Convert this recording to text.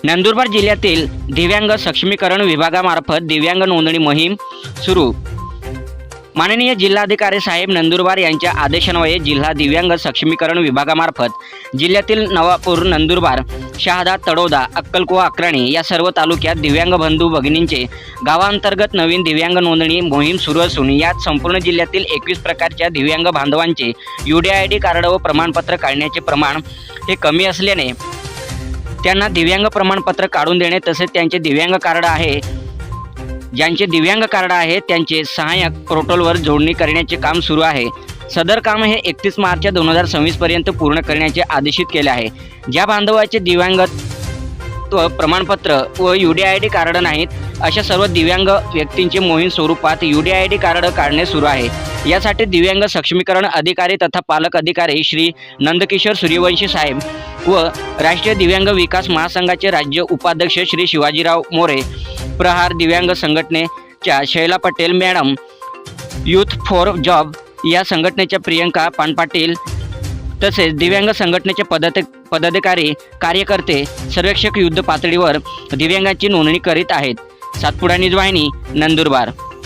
नंदुरबार जिल्ह्यातील दिव्यांग सक्षमीकरण विभागामार्फत दिव्यांग नोंदणी मोहीम सुरू। माननीय जिल्हाधिकारी साहेब नंदुरबार यांच्या आदेशान्वये जिल्हा दिव्यांग सक्षमीकरण विभागामार्फत जिल्ह्यातील नवापूर, नंदुरबार, शहादा, तळोदा, अक्कलकुवा, अक्राणी या सर्व तालुक्यात दिव्यांग बंधू भगिनींचे गावांतर्गत नवीन दिव्यांग नोंदणी मोहीम सुरू असून यात संपूर्ण जिल्ह्यातील 21 प्रकारच्या दिव्यांग बांधवांचे UDID कार्ड व प्रमाणपत्र काढण्याचे प्रमाण हे कमी असल्याने त्यांना दिव्यांग प्रमाणपत्र काढून देणे तसेच त्यांचे दिव्यांग कार्ड आहे ज्यांचे दिव्यांग कार्ड आहे त्यांचे सहाय्यक पोर्टलवर जोडणी करण्याचे काम सुरू आहे। सदर काम हे 31 मार्च 2026 पर्यंत पूर्ण करण्याचे आदेशित केले आहे। ज्या बांधवाचे दिव्यांगत्व प्रमाणपत्र व UDID कार्ड नाहीत अशा सर्व दिव्यांग व्यक्तींचे मोहीम स्वरूपात UDID कार्ड काढणे सुरू आहे। यासाठी दिव्यांग सक्षमीकरण अधिकारी तथा पालक अधिकारी श्री नंदकिशोर सूर्यवंशी साहेब व राष्ट्रीय दिव्यांग विकास महासंघाचे राज्य उपाध्यक्ष श्री शिवाजीराव मोरे, प्रहार दिव्यांग संघटनेच्या Shaila Patel madam, youth for job या संघटनेच्या प्रियंका पानपाटील तसेच दिव्यांग संघटनेचे पदाधिकारी, कार्यकर्ते, सर्वेक्षक युद्ध पातळीवर दिव्यांगांची नोंदणी करीत आहेत। सातपुडा न्यूज वाहिनी, नंदुरबार।